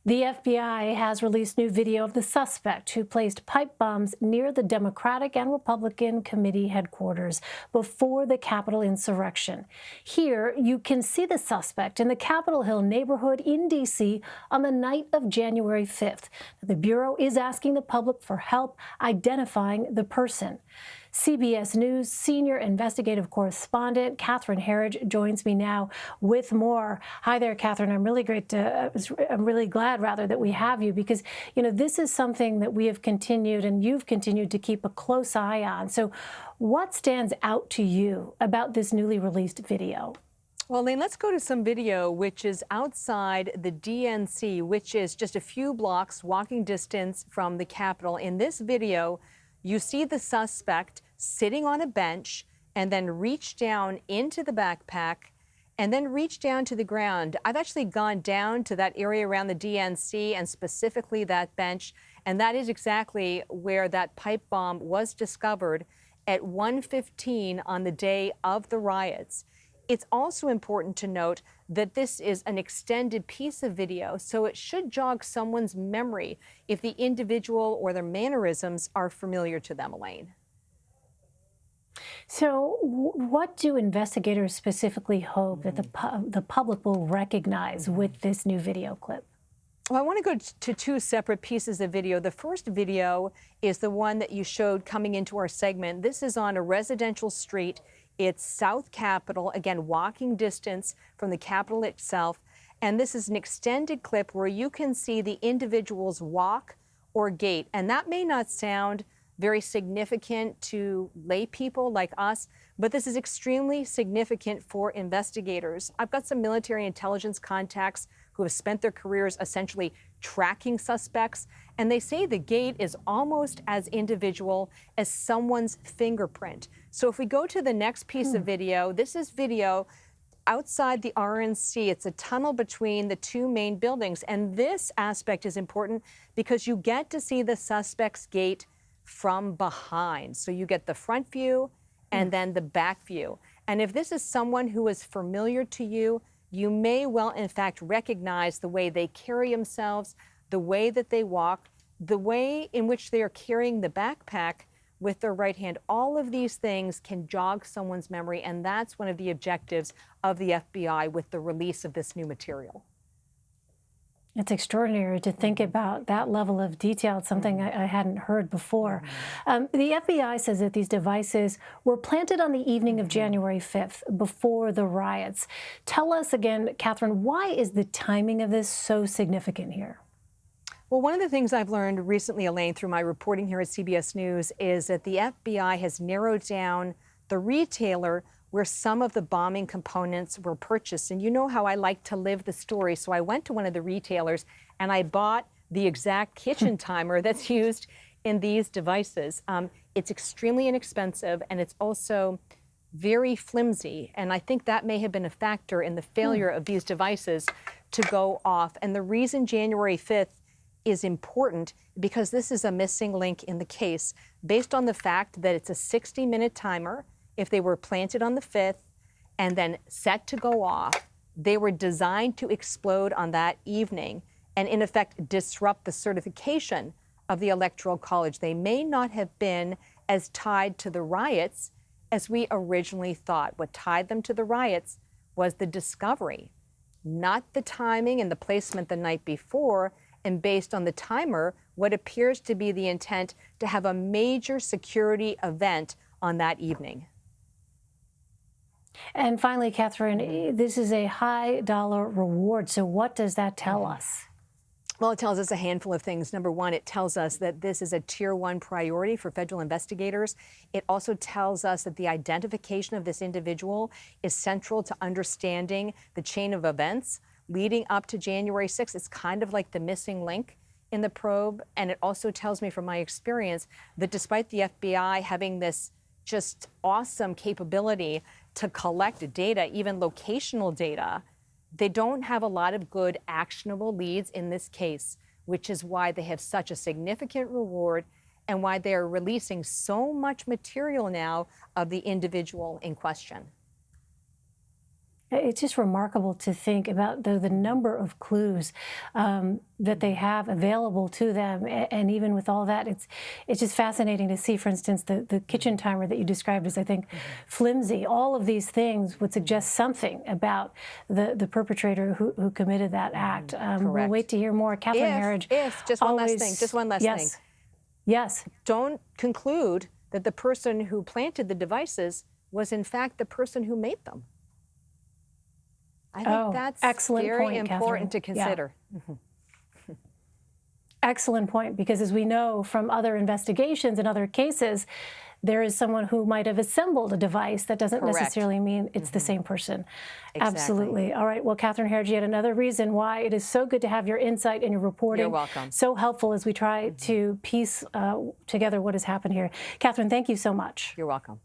The FBI has released new video of the suspect who placed pipe bombs near the Democratic and Republican committee headquarters before the Capitol insurrection. Here, you can see the suspect in the Capitol Hill neighborhood in D.C. on the night of January 5th. The Bureau is asking the public for help identifying the person. CBS News senior investigative correspondent Catherine Herridge joins me now with more. Hi there, Catherine. I'm really glad that we have you because, this is something that we have continued and you've continued to keep a close eye on. So what stands out to you about this newly released video? Well, Elaine, let's go to some video which is outside the DNC, which is just a few blocks walking distance from the Capitol. In this video, you see the suspect sitting on a bench and then reach down into the backpack and then reach down to the ground. I've actually gone down to that area around the DNC and specifically that bench, and that is exactly where that pipe bomb was discovered at 1:15 on the day of the riots. It's also important to note that this is an extended piece of video, so it should jog someone's memory if the individual or their mannerisms are familiar to them, Elaine. So what do investigators specifically hope that the public will recognize with this new video clip? Well, I want to go to two separate pieces of video. The first video is the one that you showed coming into our segment. This is on a residential street. It's South Capitol, again, walking distance from the Capitol itself. And this is an extended clip where you can see the individual's walk or gait. And that may not sound very significant to lay people like us, but this is extremely significant for investigators. I've got some military intelligence contacts who have spent their careers essentially tracking suspects, and they say the gait is almost as individual as someone's fingerprint. So if we go to the next piece of video, this is video outside the RNC. It's a tunnel between the two main buildings, and this aspect is important because you get to see the suspect's gait from behind. So you get the front view and then the back view. And if this is someone who is familiar to you, you may well, in fact, recognize the way they carry themselves, the way that they walk, the way in which they are carrying the backpack with their right hand. All of these things can jog someone's memory, and that's one of the objectives of the FBI with the release of this new material. It's extraordinary to think about that level of detail. It's something I hadn't heard before. The FBI says that these devices were planted on the evening of January 5th, before the riots. Tell us again, Catherine, why is the timing of this so significant here? Well, one of the things I've learned recently, Elaine, through my reporting here at CBS News is that the FBI has narrowed down the retailer where some of the bombing components were purchased. And you know how I like to live the story. So I went to one of the retailers and I bought the exact kitchen timer that's used in these devices. It's extremely inexpensive and it's also very flimsy. And I think that may have been a factor in the failure of these devices to go off. And the reason January 5th is important because this is a missing link in the case based on the fact that it's a 60-minute timer. If they were planted on the 5th and then set to go off, they were designed to explode on that evening and in effect disrupt the certification of the Electoral College. They may not have been as tied to the riots as we originally thought. What tied them to the riots was the discovery, not the timing and the placement the night before. And based on the timer, what appears to be the intent to have a major security event on that evening. And finally, Catherine, this is a high-dollar reward. So what does that tell us? Well, it tells us a handful of things. Number one, it tells us that this is a Tier 1 priority for federal investigators. It also tells us that the identification of this individual is central to understanding the chain of events leading up to January 6th. It's kind of like the missing link in the probe. And it also tells me from my experience that despite the FBI having this just awesome capability to collect data, even locational data, they don't have a lot of good actionable leads in this case, which is why they have such a significant reward and why they are releasing so much material now of the individual in question. It's just remarkable to think about the number of clues that they have available to them, and even with all that, it's just fascinating to see. For instance, the kitchen timer that you described as, I think, flimsy. All of these things would suggest something about the perpetrator who committed that act. We'll wait to hear more. Catherine Herridge. Just one last thing. Just one last thing. Yes. Don't conclude that the person who planted the devices was in fact the person who made them. I think that's very important to consider. Yeah. Excellent point, because as we know from other investigations and other cases, there is someone who might have assembled a device. That doesn't necessarily mean it's the same person. Exactly. Absolutely. All right. Well, Catherine Herridge, yet another reason why it is so good to have your insight and your reporting. You're welcome. So helpful as we try to piece together what has happened here. Catherine, thank you so much. You're welcome.